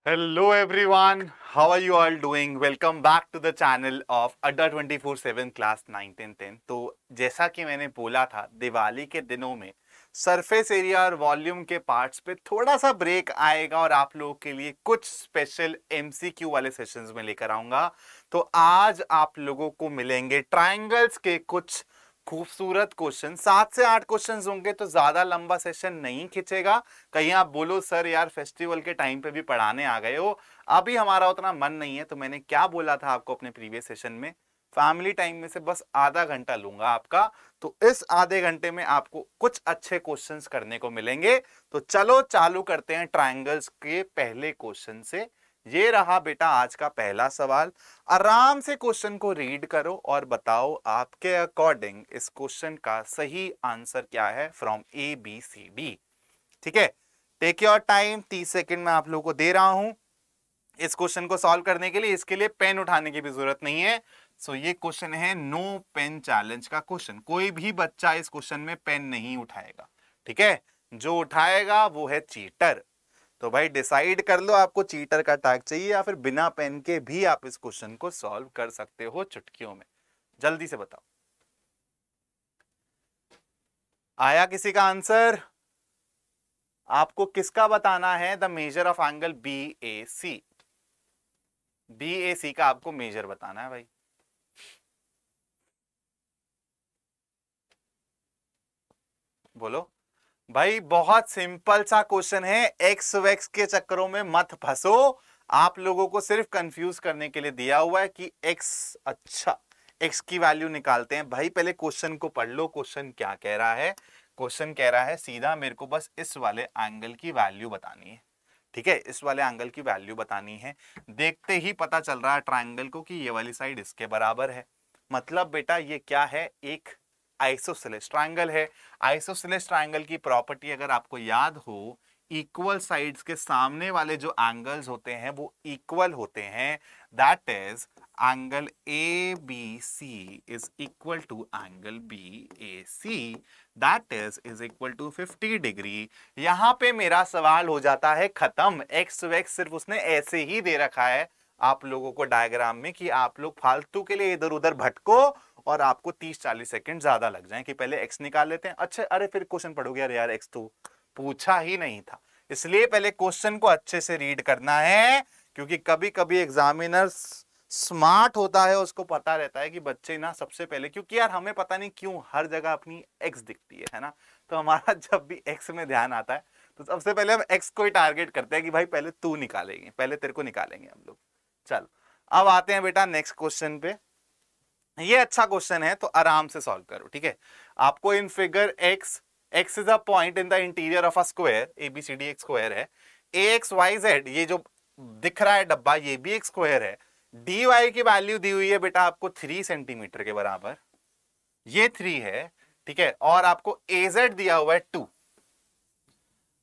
Hello everyone, how are you all doing? Welcome back to the channel of Adda 24/7 class 9 10 10। तो जैसा कि मैंने बोला था, दिवाली के दिनों में सरफेस एरिया और वॉल्यूम के पार्ट्स पे थोड़ा सा ब्रेक आएगा और आप लोगों के लिए कुछ स्पेशल एमसीक्यू वाले सेशंस में लेकर आऊंगा। तो आज आप लोगों को मिलेंगे ट्रायंगल्स के कुछ खूबसूरत क्वेश्चन। 7 से 8 क्वेश्चंस होंगे तो ज्यादा लंबा सेशन नहीं खिंचेगा। कहीं आप बोलो सर यार फेस्टिवल के टाइम पे भी पढ़ाने आ गए हो, अभी हमारा उतना मन नहीं है। तो मैंने क्या बोला था आपको अपने प्रीवियस सेशन में, फैमिली टाइम में से बस आधा घंटा लूंगा आपका। तो इस आधे घंटे में आपको कुछ अच्छे क्वेश्चंस करने को मिलेंगे। तो चलो चालू करते हैं ट्रायंगल्स के पहले क्वेश्चन से। ये रहा बेटा आज का पहला सवाल। आराम से क्वेश्चन को रीड करो और बताओ आपके अकॉर्डिंग इस क्वेश्चन का सही आंसर क्या है from A B C D. ठीक है, टेक योर टाइम। 30 सेकंड में आप लोगों को दे रहा हूं इस क्वेश्चन को सॉल्व करने के लिए। इसके लिए पेन उठाने की भी जरूरत नहीं है। सो ये क्वेश्चन है नो पेन चैलेंज का क्वेश्चन। कोई भी बच्चा इस क्वेश्चन में पेन नहीं उठाएगा। ठीक है, जो उठाएगा वो है चीटर। तो भाई डिसाइड कर लो आपको चीटर का टैग चाहिए या फिर बिना पेन के भी आप इस क्वेश्चन को सॉल्व कर सकते हो चुटकियों में। जल्दी से बताओ, आया किसी का आंसर? आपको किसका बताना है? The major of angle B A C. B A C का आपको मेजर बताना है भाई। बोलो भाई, बहुत सिंपल सा क्वेश्चन है। एक्स वैक्स के चक्करों में मत फंसो। आप लोगों को सिर्फ कंफ्यूज करने के लिए दिया हुआ है कि एक्स, अच्छा एक्स की वैल्यू निकालते हैं। भाई पहले क्वेश्चन को पढ़ लो, क्वेश्चन क्या कह रहा है। क्वेश्चन कह रहा है सीधा मेरे को बस इस वाले एंगल की वैल्यू बतानी है। ठीक है, इस वाले एंगल की वैल्यू बतानी है। देखते ही पता चल रहा है ट्रायंगल को कि ये वाली साइड इसके बराबर है। मतलब बेटा ये क्या है, एक आइसोसेलेस ट्रायंगल है। आइसोसेलेस ट्रायंगल की प्रॉपर्टी अगर आपको याद हो, इक्वल साइड्स के सामने वाले जो एंगल्स होते हैं वो इक्वल होते हैं। That is angle A B C is equal to angle B A C, that is equal to 50 degree. यहां पे मेरा सवाल हो जाता है खत्म। एक्स वैक्स सिर्फ उसने ऐसे ही दे रखा है आप लोगों को डायग्राम में कि आप लोग फालतू के लिए इधर उधर भटको और आपको 30-40 सेकंड ज्यादा लग जाएं कि पहले एक्स निकाल लेते हैं। अच्छा, अरे फिर क्वेश्चन पढ़ोगे, अरे यार एक्स तो पूछा ही नहीं था। इसलिए पहले क्वेश्चन को अच्छे से रीड करना है, क्योंकि कभी कभी एग्जामिनर स्मार्ट होता है, उसको पता रहता है कि बच्चे ना सबसे पहले, क्योंकि यार हमें पता नहीं क्यों हर जगह अपनी एक्स दिखती है ना। तो हमारा जब भी एक्स में ध्यान आता है तो सबसे पहले हम एक्स को ही टारगेट करते हैं कि भाई पहले तू निकालेंगे, पहले तेरे को निकालेंगे हम लोग। चलो अब आते हैं बेटा नेक्स्ट क्वेश्चन पे। ये अच्छा क्वेश्चन है तो आराम से सॉल्व करो। ठीक है, आपको in figure X, X is a point in the interior of a square, ABCD एक स्क्वायर है। ए एक्स वाई जेड ये जो दिख रहा है डब्बा, ये भी एक स्क्वायर है। डी वाई की वैल्यू दी हुई है बेटा आपको 3 सेंटीमीटर के बराबर, ये 3 है। ठीक है, और आपको ए जेड दिया हुआ है 2,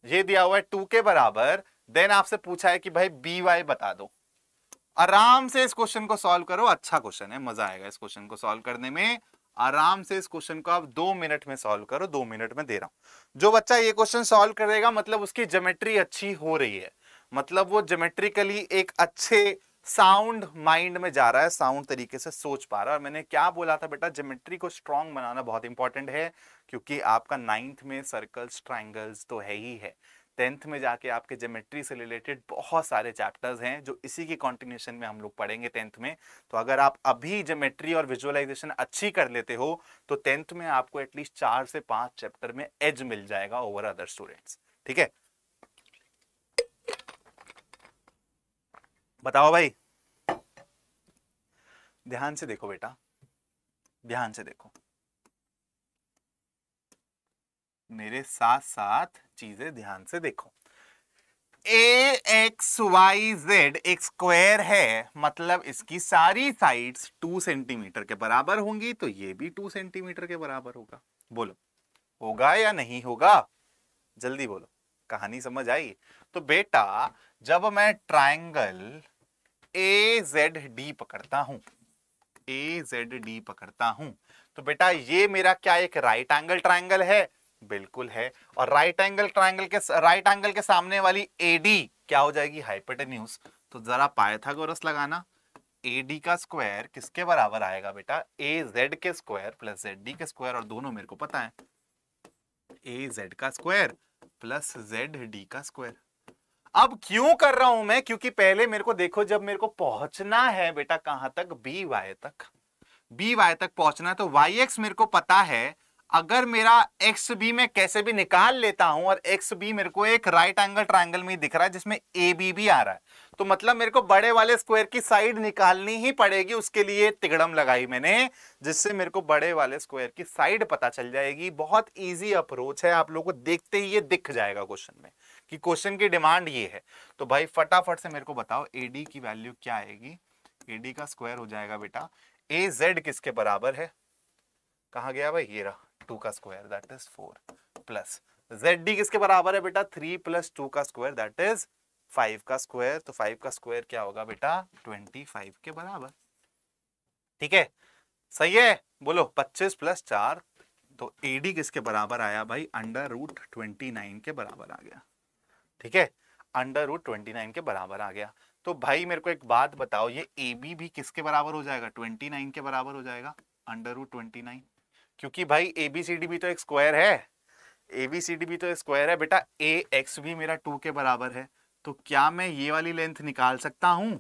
ये दिया हुआ है 2 के बराबर। देन आपसे पूछा है कि भाई बी वाई बता दो। आराम से इस क्वेश्चन को सॉल्व करो, अच्छा क्वेश्चन है, मजा आएगा इस क्वेश्चन को सॉल्व करने में। आराम से इस क्वेश्चन को आप 2 मिनट में सॉल्व करो, 2 मिनट में दे रहा हूं। जो बच्चा ये क्वेश्चन सॉल्व करेगा मतलब उसकी ज्योमेट्री अच्छी हो रही है, मतलब वो ज्योमेट्रिकली एक अच्छे साउंड माइंड में जा रहा है, साउंड तरीके से सोच पा रहा है। और मैंने क्या बोला था बेटा, ज्योमेट्री को स्ट्रांग बनाना बहुत इंपॉर्टेंट है, क्योंकि आपका 9th में सर्कल्स ट्राइंगल्स तो है ही है। 10th में जाके आपके ज्योमेट्री से रिलेटेड बहुत सारे चैप्टर्स हैं जो इसी की कंटिन्यूएशन में हम लोग पढ़ेंगे 10th में। तो अगर आप अभी ज्योमेट्री और विजुअलाइजेशन अच्छी कर लेते हो तो 10th में आपको एटलीस्ट 4 से 5 चैप्टर में एज मिल जाएगा ओवर अदर स्टूडेंट्स। ठीक है, बताओ भाई, ध्यान से देखो बेटा, ध्यान से देखो, मेरे साथ साथ चीजें ध्यान से देखो। ए एक्स वाई जेड एक स्क्वायर है, मतलब इसकी सारी साइड्स 2 सेंटीमीटर के बराबर होंगी, तो ये भी 2 सेंटीमीटर के बराबर होगा। बोलो होगा या नहीं होगा? जल्दी बोलो, कहानी समझ आई? तो बेटा जब मैं ट्रायंगल ए जेड डी पकड़ता हूं, ए जेड डी पकड़ता हूं, तो बेटा ये मेरा क्या एक राइट एंगल ट्रायंगल है? बिल्कुल है। और राइट एंगल के सामने वाली एडी, क्या हो जाएगी, हाइपोटेन्यूज। तो जरा पाइथागोरस लगाना, AD का स्क्वायर किसके बराबर आएगा बेटा, AZ के स्क्वायर प्लस ZD के स्क्वायर, और दोनों मेरे को पता है, AZ का स्क्वायर प्लस ZD का स्क्वायर। अब क्यों कर रहा हूं मैं, क्योंकि पहले मेरे को देखो, जब मेरे को पहुंचना है बेटा कहां तक, BY तक, BY तक पहुंचना है, तो YX मेरे को पता है। अगर मेरा XB मैं कैसे भी निकाल लेता हूं, और XB मेरे को एक राइट एंगल ट्रायंगल में दिख रहा है जिसमें AB भी आ रहा है, तो मतलब मेरे को बड़े वाले स्क्वायर की साइड निकालनी ही पड़ेगी। उसके लिए तिगड़म लगाई मैंने, जिससे मेरे को बड़े वाले स्क्वायर की साइड पता चल जाएगी। बहुत इजी अप्रोच है, आप लोगों को देखते ही ये दिख जाएगा क्वेश्चन में कि क्वेश्चन की डिमांड ये है। तो भाई फटाफट से मेरे को बताओ AD की वैल्यू क्या आएगी। AD का स्क्वायर हो जाएगा बेटा, AZ किसके बराबर है, कहा गया भाई, ये रहा 2 का square that is 4, plus ZD किसके बराबर है बेटा, 3 प्लस 2 का स्क्वायर दैट इज 5 का स्क्वायर। तो 5 का स्क्वायर क्या होगा बेटा, 25 के बराबर। ठीक है, सही है, बोलो 25 प्लस 4, तो AD किसके बराबर आया भाई, √29 के बराबर आ गया। ठीक है, √29 के बराबर आ गया। तो भाई मेरे को एक बात बताओ, ये AB भी किसके बराबर हो जाएगा, 29 के बराबर हो जाएगा, √29, क्योंकि भाई ABCD भी तो एक स्क्वायर है, ABCD भी तो एक स्क्वायर है बेटा। AX भी मेरा 2 के बराबर है, तो क्या मैं ये वाली लेंथ निकाल सकता हूं,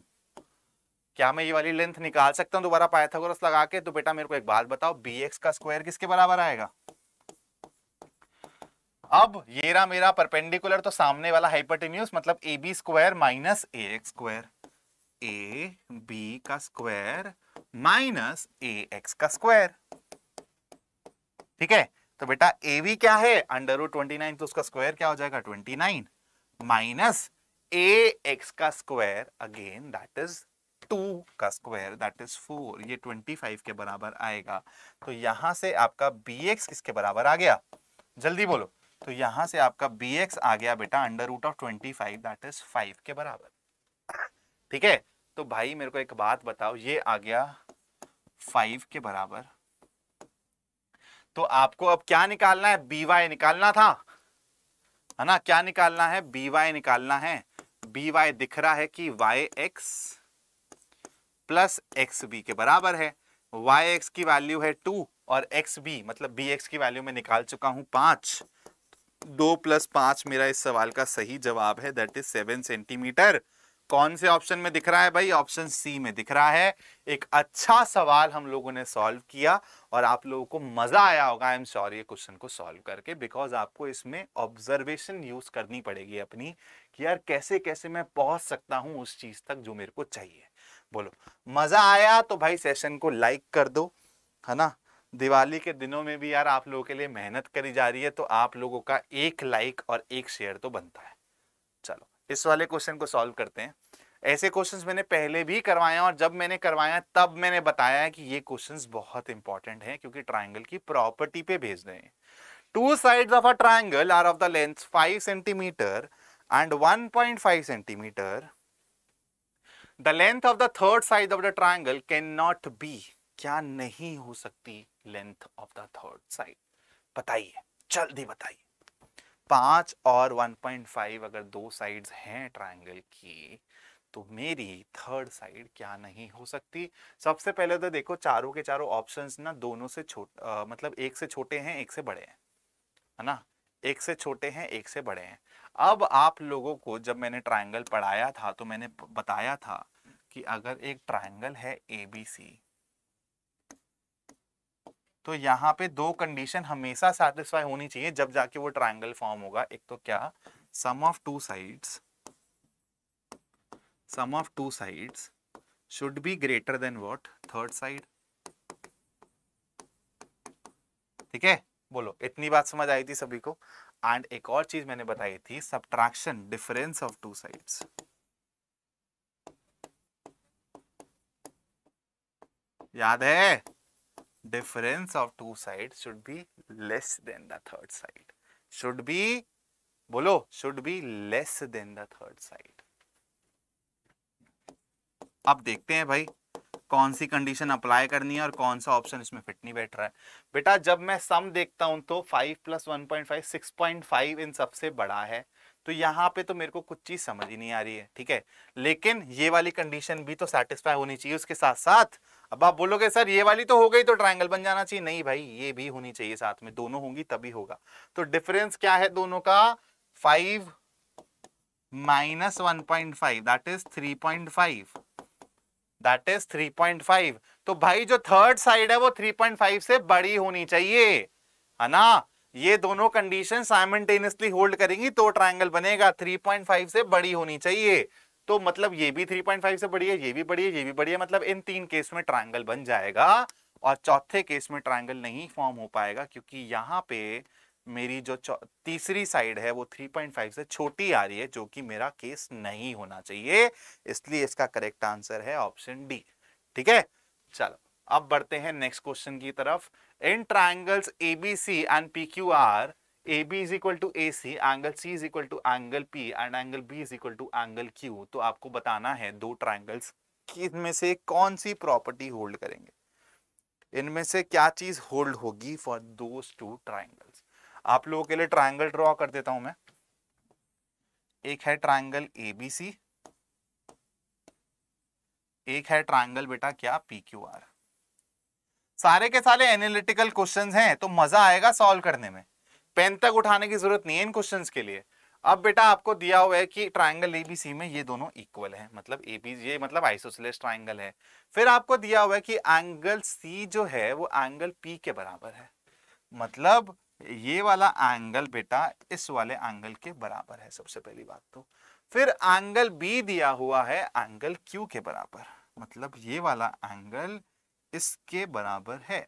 क्या मैं ये वाली लेंथ निकाल सकता हूं दोबारा पाइथागोरस लगा के। तो बेटा मेरे को एक बात बताओ, BX का स्क्वायर किसके बराबर आएगा। अब ये रहा मेरा परपेंडिकुलर, तो सामने वाला हाइपोटेन्यूज मतलब AB square minus AX square, AB का स्क्वायर माइनस AX का स्क्वायर। ठीक है, तो बेटा AB क्या है, √29, तो उसका स्क्वायर क्या हो जाएगा 29, माइनस AX का स्क्वायर अगेन दैट इज 2 का स्क्वायर दैट इज 4, ये 25 के बराबर आएगा। तो यहां से आपका BX किसके बराबर आ गया, जल्दी बोलो। तो यहां से आपका BX आ गया बेटा √25 दैट इज 5 के बराबर। ठीक है, तो भाई मेरे को एक बात बताओ, ये आ गया 5 के बराबर, तो आपको अब क्या निकालना है, BY निकालना था, है ना, क्या निकालना है, BY निकालना है। BY दिख रहा है कि YX प्लस XB के बराबर है। YX की वैल्यू है 2 और XB मतलब BX की वैल्यू में निकाल चुका हूं 5, 2 + 5 मेरा इस सवाल का सही जवाब है दैट इज 7 सेंटीमीटर। कौन से ऑप्शन में दिख रहा है भाई, ऑप्शन सी में दिख रहा है। एक अच्छा सवाल हम लोगों ने सॉल्व किया और आप लोगों को मजा आया होगा, आई एम श्योर, ये क्वेश्चन को सॉल्व करके, बिकॉज आपको इसमें ऑब्जर्वेशन यूज करनी पड़ेगी अपनी कि यार कैसे कैसे मैं पहुंच सकता हूं उस चीज तक जो मेरे को चाहिए। बोलो मजा आया तो भाई सेशन को लाइक कर दो, है ना। दिवाली के दिनों में भी यार आप लोगों के लिए मेहनत करी जा रही है, तो आप लोगों का एक लाइक और एक शेयर तो बनता है। चलो इस वाले क्वेश्चन को सॉल्व करते हैं। ऐसे क्वेश्चंस मैंने पहले भी करवाए और जब मैंने करवाया तब मैंने बताया कि ये क्वेश्चंस बहुत इंपॉर्टेंट हैं क्योंकि ट्राइंगल की प्रॉपर्टी पे भेज रहे हैं। Two sides of a triangle are of the length 5 centimetre and 1.5 centimetre. The length of the third side of the triangle can not be, क्या नहीं हो सकती length of the third side, बताइए जल्दी बताइए। 5 और 1.5 अगर दो साइड्स हैं ट्रायंगल की तो मेरी थर्ड साइड क्या नहीं हो सकती। सबसे पहले तो देखो चारों के चारों ऑप्शंस ना दोनों से मतलब एक से छोटे हैं एक से बड़े हैं, है ना, एक से छोटे हैं एक से बड़े हैं। अब आप लोगों को जब मैंने ट्रायंगल पढ़ाया था तो मैंने बताया था कि अगर एक ट्रायंगल है ABC तो यहाँ पे दो कंडीशन हमेशा सैटिस्फाई होनी चाहिए जब जाके वो ट्रायंगल फॉर्म होगा। एक तो क्या, sum of two sides should be greater than what, third side. ठीक है, बोलो इतनी बात समझ आई थी सभी को। एंड एक और चीज मैंने बताई थी, subtraction difference of two sides. याद है, difference of two sides should be less than the third side, should be, बोलो should be less than the third side। अब देखते हैं भाई कौन सी कंडीशन अप्लाई करनी है और कौन सा ऑप्शन इसमें फिट नहीं बैठ रहा है। बेटा जब मैं सम देखता हूं तो 5 + 1.5 6.5 इन सबसे बड़ा है, तो यहाँ पे तो मेरे को कुछ चीज समझ ही नहीं आ रही है, ठीक है। लेकिन ये वाली कंडीशन भी तो सेटिस्फाई होनी चाहिए उसके साथ साथ। अब आप बोलोगे सर ये वाली तो हो गई तो ट्रायंगल बन जाना चाहिए, नहीं भाई ये भी होनी चाहिए साथ में, दोनों होंगी तभी होगा। तो डिफरेंस क्या है दोनों का, 5 minus 1.5 that is 3.5, that is 3.5। तो भाई जो थर्ड साइड है वो 3.5 से बड़ी होनी चाहिए, है ना। ये दोनों कंडीशन साइमल्टेनियसली होल्ड करेंगी तो ट्रायंगल बनेगा, 3.5 से बड़ी होनी चाहिए। तो मतलब ये भी 3.5 से बड़ी है, ये भी बड़ी है, ये भी बड़ी है, मतलब इन तीन केस में ट्रायंगल बन जाएगा। और चौथे केस में ट्रायंगल नहीं फॉर्म हो पाएगा क्योंकि यहां पे मेरी जो तीसरी साइड है वो 3.5 से छोटी आ रही है, जो कि मेरा केस नहीं होना चाहिए। इसलिए इसका करेक्ट आंसर है ऑप्शन डी, ठीक है। चलो अब बढ़ते हैं नेक्स्ट क्वेश्चन की तरफ। In triangles ABC and PQR, AB is equal to AC, angle C is equal to angle P and angle B is equal to angle Q। तो आपको बताना है दो ट्रायंगल्स कि इनमें से कौन सी प्रॉपर्टी होल्ड करेंगे, इनमें से क्या चीज होल्ड होगी फॉर दोस टू ट्रायंगल्स। आप लोगों के लिए ट्रायंगल ड्रॉ कर देता हूं मैं। एक है ट्रायंगल ABC, एक है ट्रायंगल बेटा क्या PQR। सारे के सारे एनालिटिकल क्वेश्चंस हैं तो मजा आएगा सॉल्व करने में, पेन तक उठाने की जरूरत नहीं है इन क्वेश्चंस के लिए। अब बेटा आपको दिया हुआ है कि ट्रायंगल ABC में ये दोनों इक्वल है, मतलब ABC ये मतलब आइसोसेलेस ट्रायंगल है। फिर आपको दिया हुआ है कि एंगल C जो है वो एंगल P के बराबर है, मतलब ये वाला एंगल बेटा इस वाले एंगल के बराबर है सबसे पहली बात तो। फिर एंगल B दिया हुआ है एंगल Q के बराबर, मतलब ये वाला एंगल इसके बराबर है,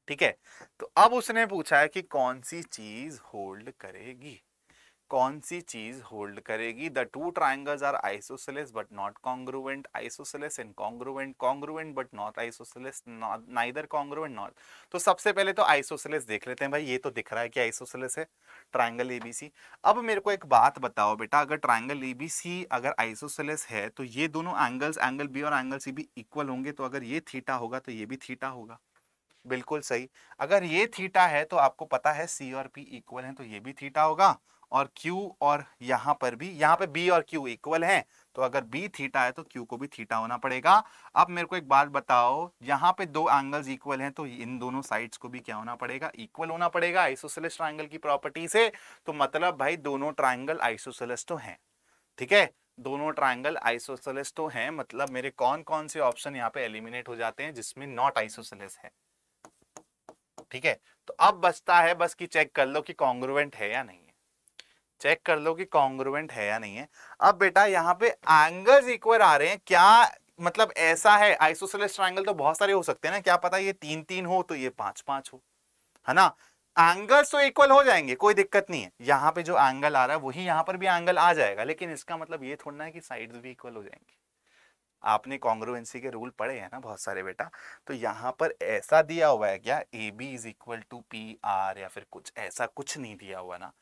ठीक है। तो अब उसने पूछा है कि कौन सी चीज होल्ड करेगी, कौन सी चीज होल्ड करेगी। The two triangles are isosceles but not congruent, isosceles and congruent, congruent but not isosceles, neither congruent not. तो सबसे पहले तो आइसोसेलेस देख लेते हैं भाई, ये तो दिख रहा है कि आइसोसेलेस है ट्रायंगल ABC। अब मेरे को एक बात बताओ बेटा, अगर ट्रायंगल ABC अगर आइसोसेलेस है तो ये दोनों एंगल्स एंगल B और एंगल C भी इक्वल होंगे, तो अगर ये थीटा होगा तो ये भी थीटा होगा, बिल्कुल सही। अगर ये थीटा है तो आपको पता है C और P इक्वल हैं तो ये भी थीटा होगा, और Q और यहाँ पर भी, यहाँ पे B और Q इक्वल हैं तो अगर B थीटा है तो Q को भी थीटा होना पड़ेगा। अब मेरे को एक बात बताओ, यहाँ पे दो एंगल्स इक्वल हैं तो इन दोनों साइड्स को भी क्या होना पड़ेगा, इक्वल होना पड़ेगा आइसोसेलेस ट्रायंगल की प्रॉपर्टी से। तो मतलब भाई दोनों ट्रायंगल आइसोसेलेस तो हैं, ठीक है, दोनों ट्रायंगल आइसोसेलेस तो हैं। मतलब मेरे कौन कौन से ऑप्शन यहाँ पे एलिमिनेट हो जाते हैं जिसमें नॉट आइसोसेलेस है, ठीक है। तो अब बचता है बस कि चेक कर लो कि कॉन्ग्रुएंट है या नहीं है, चेक कर लो कि कॉन्ग्रुएंट है या नहीं है। अब बेटा यहाँ पे एंगल्स इक्वल आ रहे हैं, क्या मतलब ऐसा है, आइसोसेलेस ट्रायंगल तो बहुत सारे हो सकते हैं ना, क्या पता ये 3-3 हो तो ये 5-5 हो, है ना। एंगल्स तो इक्वल हो जाएंगे, कोई दिक्कत नहीं है, यहाँ पे जो एंगल आ रहा है वही यहाँ पर भी एंगल आ जाएगा, लेकिन इसका मतलब ये थोड़ा ना है कि साइड्स भी इक्वल हो जाएंगे। आपने कॉन्ग्रुएंसी के रूल पढ़े हैं ना बहुत सारे बेटा, तो यहाँ पर ऐसा दिया हुआ है क्या AB is equal to PR या फिर कुछ ऐसा कुछ नहीं दिया हुआ ना,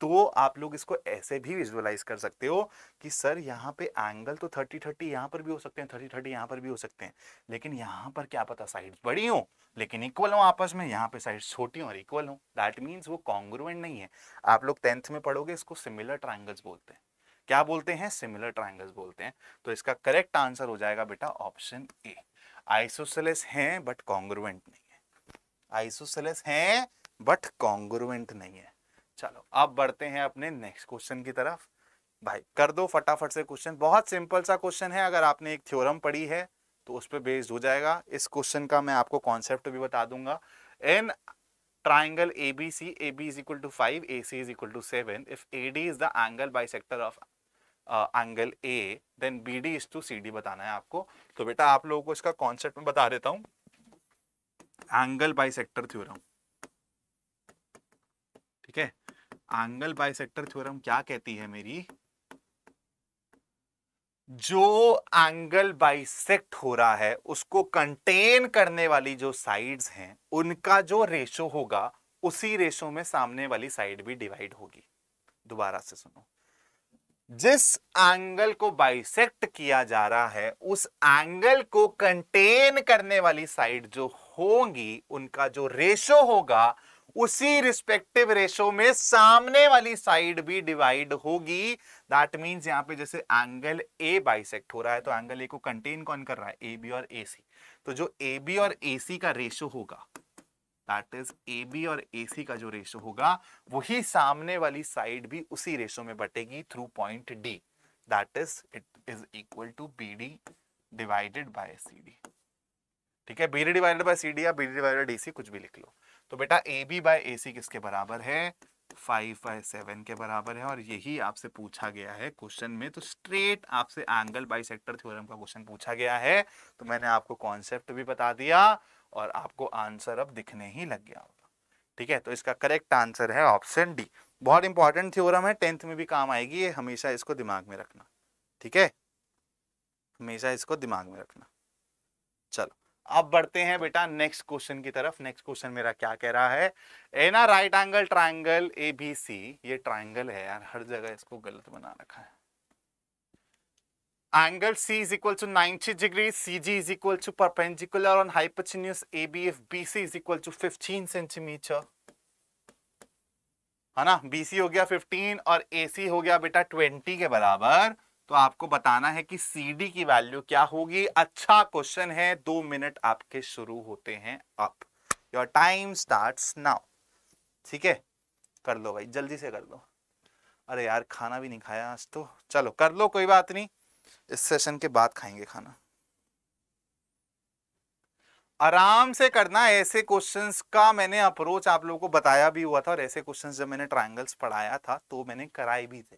तो आप लोग इसको ऐसे भी विजुअलाइज कर सकते हो कि सर यहाँ पे एंगल तो 30-30 यहाँ पर भी हो सकते हैं, 30-30 यहाँ पर भी हो सकते हैं, लेकिन यहाँ पर क्या पता साइड्स बड़ी हो लेकिन इक्वल हो आपस में, यहाँ पे साइड्स छोटी और इक्वल हो, दैट मीन्स वो कॉन्ग्रुएंट नहीं है। आप लोग 10th में पढ़ोगे, इसको सिमिलर ट्रायंगल्स बोलते हैं। क्या बोलते हैं, सिमिलर ट्रायंगल्स बोलते हैं। तो इसका करेक्ट आंसर हो जाएगा बेटा ऑप्शन ए, आइसोसेलेस हैं बट कॉन्ग्रुएंट नहीं है, आइसोसेलेस हैं बट कॉन्ग्रुएंट नहीं है। चलो अब बढ़ते हैं अपने नेक्स्ट क्वेश्चन की तरफ। भाई कर दो फटाफट से क्वेश्चन, बहुत सिंपल सा क्वेश्चन है, अगर आपने एक थ्योरम पढ़ी है तो उस पर बेस्ड हो जाएगा। इस क्वेश्चन का मैं आपको कॉन्सेप्ट भी बता दूंगा। इन triangle ABC, AB is equal to 5, AC is equal to 7. If AD is the angle bisector of angle A, then BD is to CD बताना है आपको। तो बेटा आप लोगों को इसका कॉन्सेप्ट में बता देता हूं, एंगल बाइसेक्टर थ्योरम, ठीक है। एंगल बाइसेक्टर थ्योरम क्या कहती है मेरी, जो एंगल बाइसेक्ट हो रहा है उसको कंटेन करने वाली जो साइड्स हैं उनका जो रेशो होगा उसी रेशो में सामने वाली साइड भी डिवाइड होगी। दोबारा से सुनो, जिस एंगल को बाइसेक्ट किया जा रहा है उस एंगल को कंटेन करने वाली साइड जो होंगी उनका जो रेशो होगा उसी रिस्पेक्टिव रेशो में सामने वाली साइड भी डिवाइड होगी। दैट मींस यहां पे जैसे एंगल ए बाइसेक्ट हो रहा है तो एंगल ए को कंटेन कौन कर रहा है, ए बी और ए सी। तो जो ए बी और ए सी का रेशो होगा, दैट इज ए बी और ए सी का जो रेशो होगा, वही सामने वाली साइड भी उसी रेशो में बटेगी through point D. That is it is equal to B D divided by C D. ठीक है, B D divided by C D या B D divided D C, कुछ भी लिख लो। तो बेटा ए बी बाय ए सी किसके बराबर है, 5/7 के बराबर है। और यही आपसे पूछा गया है क्वेश्चन में। तो स्ट्रेट आपसे एंगल बाइसेक्टर थ्योरम का क्वेश्चन पूछा गया है, तो मैंने आपको कॉन्सेप्ट भी बता दिया और आपको आंसर अब दिखने ही लग गया होगा। ठीक है, तो इसका करेक्ट आंसर है ऑप्शन डी। बहुत इंपॉर्टेंट थ्योरम है, 10th में भी काम आएगी ये, हमेशा इसको दिमाग में रखना। ठीक है, हमेशा इसको दिमाग में रखना। चलो अब बढ़ते हैं बेटा नेक्स्ट क्वेश्चन की तरफ। नेक्स्ट क्वेश्चन मेरा क्या कह रहा है, ए ना right angle triangle A B C, ये ट्राइंगल है यार, हर जगह इसको गलत बना रखा है। Angle C is equal to 90 degrees, CG is equal to perpendicular on hypotenuse AB if BC is equal to 15 centimetre, है ना। BC हो गया 15 और AC हो गया बेटा 20 के बराबर। तो आपको बताना है कि CD की वैल्यू क्या होगी। अच्छा क्वेश्चन है, 2 मिनट आपके शुरू होते हैं अब। Your time starts now. ठीक है, कर लो भाई, जल्दी से कर लो। अरे यार खाना भी नहीं खाया आज तो, चलो कर लो, कोई बात नहीं, इस सेशन के बाद खाएंगे खाना। आराम से करना। ऐसे क्वेश्चंस का मैंने अप्रोच आप लोगों को बताया भी हुआ था, और ऐसे क्वेश्चंस जब मैंने ट्रायंगल्स पढ़ाया था तो मैंने कराए भी थे।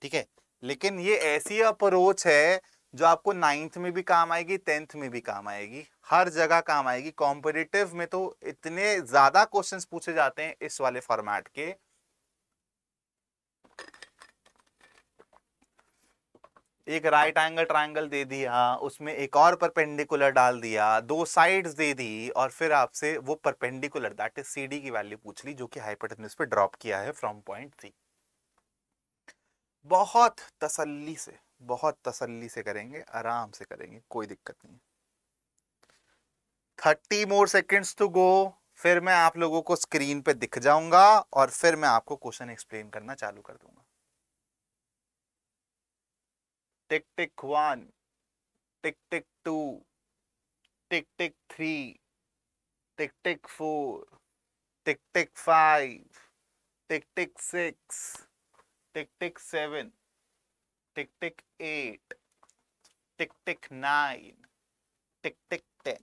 ठीक है, लेकिन ये ऐसी अप्रोच है जो आपको 9th में भी काम आएगी, 10th में भी काम आएगी, हर जगह काम आएगी। कॉम्पिटिटिव में तो इतने ज्यादा क्वेश्चंस पूछे जाते हैं इस वाले फॉर्मेट के। एक राइट एंगल ट्रायंगल दे दिया, उसमें एक और परपेंडिकुलर डाल दिया, 2 साइड्स दे दी, और फिर आपसे वो परपेंडिकुलर दैट इज सीडी की वैल्यू पूछ ली, जो कि हाइपोटेन्यूज पे ड्रॉप किया है फ्रॉम पॉइंट सी। बहुत तसल्ली से करेंगे, आराम से करेंगे, कोई दिक्कत नहीं। 30 मोर सेकेंड्स टू गो, फिर मैं आप लोगों को स्क्रीन पे दिख जाऊंगा और फिर मैं आपको क्वेश्चन एक्सप्लेन करना चालू कर दूंगा। टिक टिक 1, टिक टिक 2, टिक टिक 3, टिक टिक 4, टिक टिक 5, टिक टिक 6, टिक टिक 7, टिक टिक 8, टिक टिक 9, टिक टिक 10।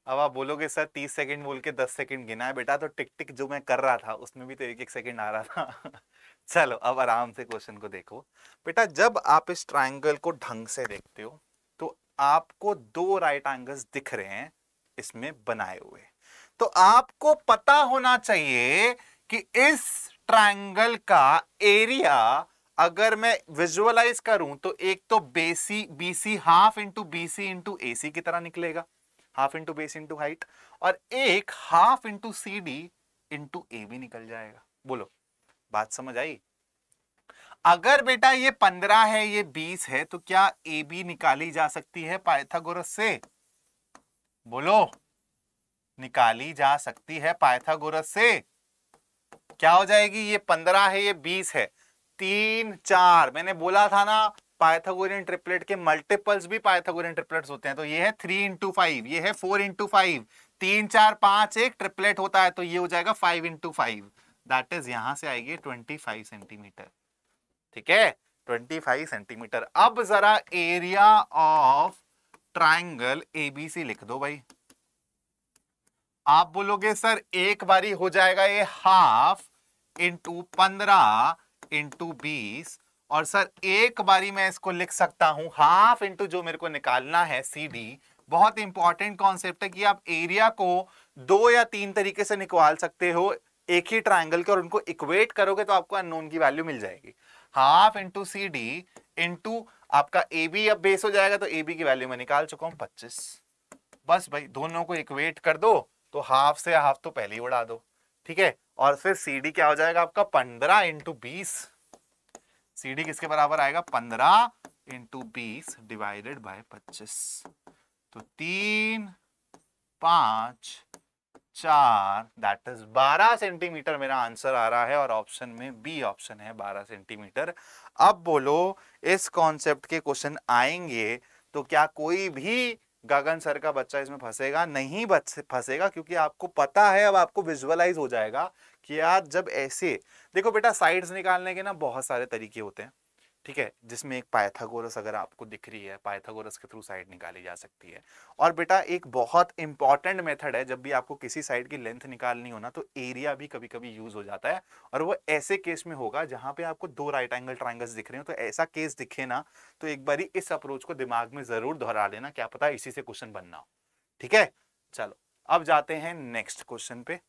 अब आप बोलोगे सर 30 सेकंड बोल के 10 सेकंड गिना है बेटा, तो टिक टिक जो मैं कर रहा था उसमें भी तो 1-1 सेकंड आ रहा था। चलो अब आराम से क्वेश्चन को देखो बेटा। जब आप इस ट्रायंगल को ढंग से देखते हो तो आपको 2 राइट एंगल्स दिख रहे हैं इसमें बनाए हुए, तो आपको पता होना चाहिए कि इस ट्रायंगल का एरिया अगर मैं विजुअलाइज करूं तो एक तो BC half into BC into AC की तरह निकलेगा, half into base into height, और एक half into CD into AB निकल जाएगा। बोलो बात समझ आई। अगर बेटा ये 15 है, ये 20 है, तो क्या AB निकाली जा सकती है पाइथागोरस से? बोलो, निकाली जा सकती है पाइथागोरस से। क्या हो जाएगी, ये 15 है, ये 20 है, 3 4, मैंने बोला था ना पाइथागोरियन ट्रिपलेट के मल्टीपल्स भी पाइथागोरियन ट्रिपलेट्स होते हैं। तो ये है 3 इंटू 5, ये है 4 इंटू 5, 3 4 5 एक ट्रिपलेट होता है, तो ये हो जाएगा 5 इंटू 5, दैट इज यहां से आएगी 25 सेंटीमीटर। ठीक है, 25 सेंटीमीटर। अब जरा एरिया ऑफ ट्राइंगल ABC लिख दो भाई। आप बोलोगे सर एक बारी हो जाएगा ये हाफ इंटू 15 इंटू 20, और सर एक बारी मैं इसको लिख सकता हूं हाफ इंटू जो मेरे को निकालना है CD। बहुत इंपॉर्टेंट कॉन्सेप्ट है कि आप एरिया को 2 या 3 तरीके से निकाल सकते हो एक ही ट्रायंगल के, और उनको इक्वेट करोगे तो आपको अननोन की वैल्यू मिल जाएगी। हाफ इंटू CD इंटू आपका AB अब बेस हो जाएगा, तो AB की वैल्यू मैं निकाल चुका हूं 25। बस भाई दोनों को इक्वेट कर दो, तो हाफ से हाफ तो पहले ही उड़ा दो। ठीक है, और फिर CD क्या हो जाएगा आपका 15 इंटू 20। CD किसके बराबर आएगा, 15 इंटू 20 डिवाइडेड बाय 25। तो 3 5 4, दैट इज 12 सेंटीमीटर मेरा आंसर आ रहा है और ऑप्शन में बी ऑप्शन है 12 सेंटीमीटर। अब बोलो इस कॉन्सेप्ट के क्वेश्चन आएंगे तो क्या कोई भी गगन सर का बच्चा इसमें फंसेगा? नहीं फंसेगा, क्योंकि आपको पता है, अब आपको विजुअलाइज हो जाएगा कि यार जब ऐसे देखो बेटा, साइड्स निकालने के ना बहुत सारे तरीके होते हैं, ठीक है, जिसमें एक पाइथागोरस अगर आपको दिख रही है, पाइथागोरस के थ्रू साइड निकाली जा सकती है। और बेटा एक बहुत इंपॉर्टेंट मेथड है, जब भी आपको किसी साइड की लेंथ निकालनी हो ना तो एरिया भी कभी कभी यूज हो जाता है, और वो ऐसे केस में होगा जहां पे आपको दो राइट एंगल ट्राइंगल्स दिख रहे हो। तो ऐसा केस दिखे ना तो एक बारी इस अप्रोच को दिमाग में जरूर दोहरा लेना, क्या पता इसी से क्वेश्चन बनना हो। ठीक है, चलो अब जाते हैं नेक्स्ट क्वेश्चन पे।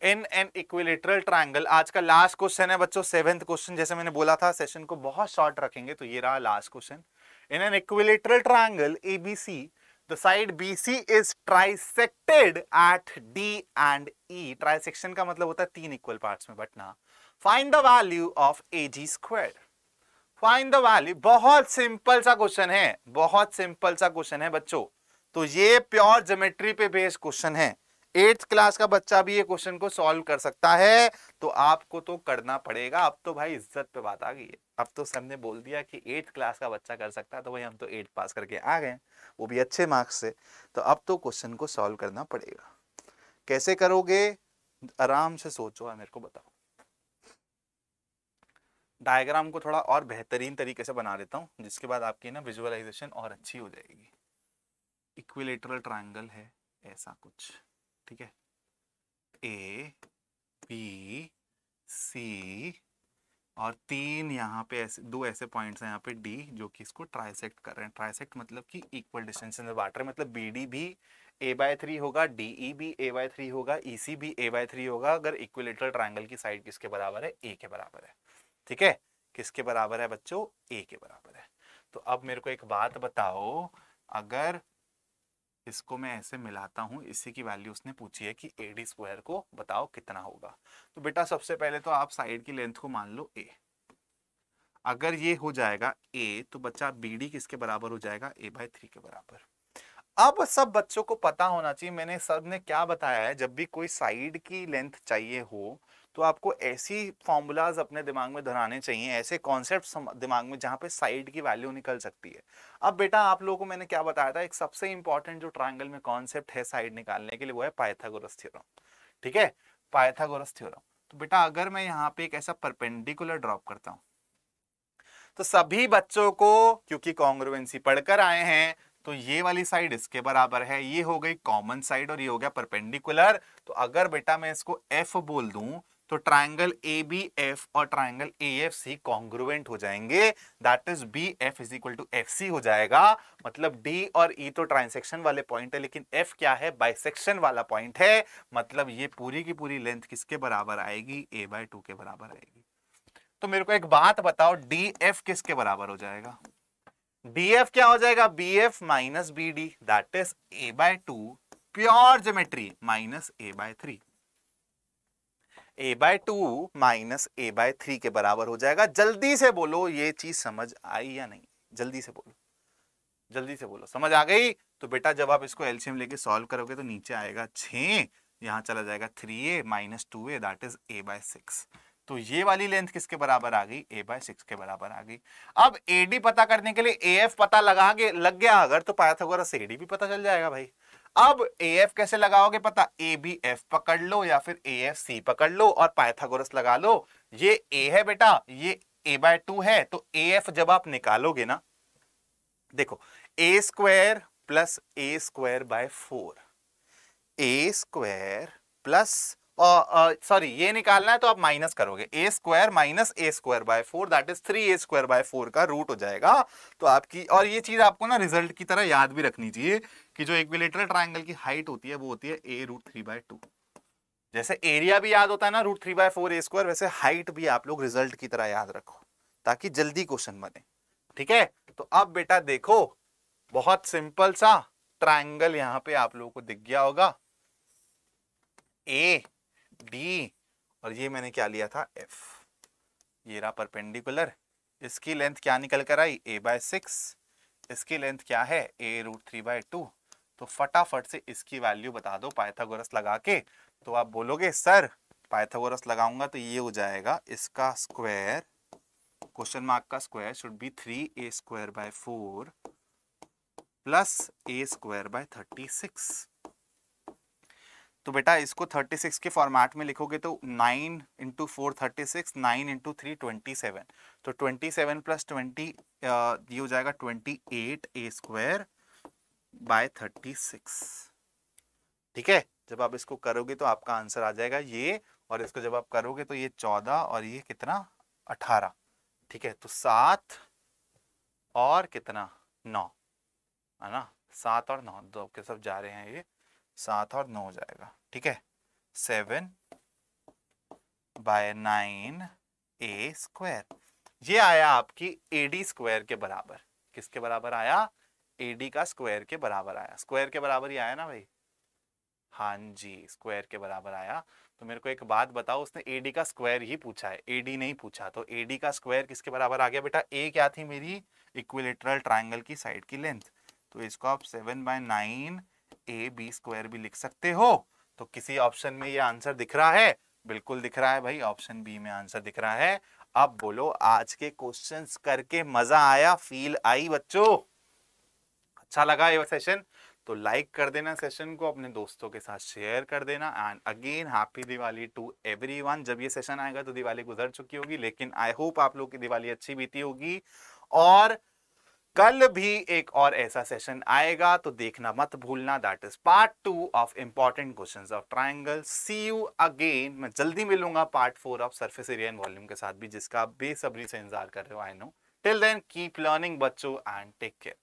इन एन इक्विलेटरल ट्रायंगल, आज का लास्ट क्वेश्चन है बच्चों, 7th क्वेश्चन। जैसे मैंने बोला था सेशन को बहुत शॉर्ट रखेंगे, तो ये रहा last question. In an equilateral triangle ABC, the side BC is trisected at D and E. Trisection का मतलब होता है 3 इक्वल पार्ट्स में बटना। Find the value of AG square. Find the value, बहुत सिंपल सा क्वेश्चन है, बहुत सिंपल सा क्वेश्चन है बच्चों। तो ये प्योर ज्योमेट्री पे बेस्ड क्वेश्चन है, 8th क्लास का बच्चा भी ये क्वेश्चन को सॉल्व कर सकता है। तो आपको तो करना पड़ेगा। अब तो भाई इज्जत पे बात आ गई है, अब तो सर ने बोल दिया कि 8th क्लास का बच्चा कर सकता है, तो भाई हम तो 8 पास करके आ गए, वो भी अच्छे मार्क्स से। तो अब तो क्वेश्चन को सॉल्व करना पड़ेगा। कैसे करोगे? आराम से सोचो और मेरे को बताओ। डायग्राम को थोड़ा और बेहतरीन तरीके से बना देता हूं, जिसके बाद आपकी ना विजुअलाइजेशन और अच्छी हो जाएगी। इक्विलेटरल ट्रायंगल है ऐसा कुछ, ठीक है, ए बी सी और 3 यहाँ पे ऐसे 2 ऐसे पॉइंट्स हैं यहाँ पे डी, जो कि इसको ट्राइसेक्ट कर रहे हैं। ट्राइसेक्ट मतलब कि इक्वल डिस्टेंस में बांट रहे हैं, मतलब बी डी भी a/3 होगा, DE भी a/3 होगा, EC भी a/3 होगा, अगर इक्विलेटरल ट्रायंगल की साइड किसके बराबर है? a के बराबर है। ठीक है, किसके बराबर है बच्चों? a के बराबर है। तो अब मेरे को एक बात बताओ, अगर इसको मैं ऐसे मिलाता हूं, इसी की वैल्यू उसने पूछी है कि AD स्क्वायर को बताओ कितना होगा। तो बेटा सबसे पहले तो आप साइड की लेंथ को मान लो a। अगर ये हो जाएगा a, तो बच्चा BD किसके बराबर हो जाएगा? a/3 के बराबर। अब सब बच्चों को पता होना चाहिए, मैंने सब ने क्या बताया है, जब भी कोई साइड की लेंथ चाहिए हो तो आपको ऐसी फॉर्मूलाज अपने दिमाग में दोहराने चाहिए, ऐसे कॉन्सेप्ट्स दिमाग में जहां पे साइड की वैल्यू निकल सकती है। अब बेटा आप लोगों को मैंने क्या बताया था, एक सबसे इंपॉर्टेंट जो ट्रायंगल में कॉन्सेप्ट है साइड निकालने के लिए, वो है पाइथागोरस थ्योरम। ठीक है, पाइथागोरस थ्योरम। तो बेटा अगर मैं यहाँ पे एक ऐसा परपेंडिकुलर ड्रॉप करता हूं, तो सभी बच्चों को, क्योंकि कॉन्ग्रुएंसी पढ़कर आए हैं, तो ये वाली साइड इसके बराबर है, ये हो गई कॉमन साइड और ये हो गया परपेंडिकुलर। तो अगर बेटा मैं इसको F बोल दूं तो ट्रायंगल ABF और ट्रायंगल AFC कॉन्ग्रुएंट हो जाएंगे, that is BF is equal to FC हो जाएगा। मतलब D और E तो ट्रांसेक्शन वाले पॉइंट है, लेकिन F क्या है? बाइसेक्शन वाला पॉइंट है। मतलब ये पूरी की पूरी लेंथ किसके बराबर आएगी? a/2 के बराबर आएगी। तो मेरे को एक बात बताओ, DF किसके बराबर हो जाएगा? DF क्या हो जाएगा? BF minus BD, that is a/2 pure geometry minus a/3। a/2 minus a/3 के बराबर हो जाएगा। जल्दी से बोलो ये चीज समझ आई या नहीं? जल्दी से बोलो, जल्दी से बोलो, समझ आ गई? तो बेटा जब आप इसको एलसीएम लेके सॉल्व करोगे तो नीचे आएगा 6, यहां चला जाएगा 3a minus 2a, that is a/6। तो ये वाली लेंथ किसके बराबर आ गई? a/6 के बराबर आ गई। अब AD पता करने के लिए AF पता लग गया अगर, तो पाइथागोरस AD भी पता चल जाएगा भाई। अब AF कैसे लगाओगे पता? ABF पकड़ लो या फिर AFC पकड़ लो और पाइथागोरस लगा लो। ये A है बेटा, ये a/2 है, तो AF जब आप निकालोगे ना, देखो a square plus a²/4, a² plus, sorry ये निकालना है तो आप माइनस करोगे, a² minus a²/4, that is 3a²/4 का रूट हो जाएगा। तो आपकी, और ये चीज आपको ना रिजल्ट की तरह याद भी रखनी चाहिए कि जो इक्विलेटरल ट्रायंगल की हाइट होती है वो होती है a√3/2। जैसे एरिया भी याद होता है ना √3/4 a², वैसे हाइट भी आप लोग रिजल्ट की तरह याद रखो ताकि जल्दी क्वेश्चन बने। ठीक है, तो अब बेटा देखो, बहुत सिंपल सा ट्रायंगल यहां पे आप लोगों को दिख गया होगा, ए डी, और ये मैंने क्या लिया था? F। ये रहा परपेंडिकुलर, इसकी लेंथ क्या निकल कर आई? a/6, इसकी लेंथ क्या है? a√3/2। तो फटाफट से इसकी वैल्यू बता दो पाइथागोरस लगा के। तो आप बोलोगे सर पाइथागोरस लगाऊंगा तो ये हो जाएगा, इसका स्क्वायर, क्वेश्चन मार्क का square should be 3a² by 4 plus a² by 36। तो बेटा इसको 36 के फॉर्मेट में लिखोगे तो 9 इंटू 4 36, 9 इंटू 3 27। तो 27 प्लस 20 ये हो जाएगा 28a² बाय 36। ठीक है, जब आप इसको करोगे तो आपका आंसर आ जाएगा ये, और इसको जब आप करोगे तो ये 14 और ये कितना 18। ठीक है, तो 7 और कितना 9 है ना, 7 और 9 दो के सब जा रहे हैं, ये 7 और 9 हो जाएगा। ठीक है, 7 बाय 9a², ये आया आपकी AD² के बराबर। किसके बराबर आया? AD का स्क्वायर के बराबर आया। स्क्वायर के बराबर ही आया ना भाई? हाँ जी, स्क्वायर के बराबर आया। तो मेरे को एक बात बताओ, उसने AD का स्क्वायर ही पूछा है, AD नहीं पूछा। तो AD का स्क्वायर किसके बराबर आ गया बेटा? A क्या थी मेरी? इक्विलेटरल ट्राइंगल की साइड की लेंथ। तो इसको आप 7 बाय 9ab² भी लिख सकते हो। तो किसी ऑप्शन में ये आंसर दिख रहा है? बिल्कुल दिख रहा है भाई, ऑप्शन बी में आंसर दिख रहा है। अब बोलो, आज के क्वेश्चंस करके मजा आया, फील आई बच्चों? अच्छा लगा ये सेशन? तो लाइक कर देना सेशन को, अपने दोस्तों के साथ शेयर कर देना। And again happy Diwali to everyone. जब ये सेशन आएगा तो दिवाली गुजर चुकी होगी, लेकिन आई होप आप लोग की दिवाली अच्छी बीती होगी। और कल भी एक और ऐसा सेशन आएगा तो देखना मत भूलना, that is part 2 of important questions of triangle. See you again. मैं जल्दी मिलूंगा part 4 of surface area and volume के साथ भी, जिसका आप बेसब्री से इंतजार कर रहे हो, I know. Till then keep learning बच्चों एंड टेक केयर।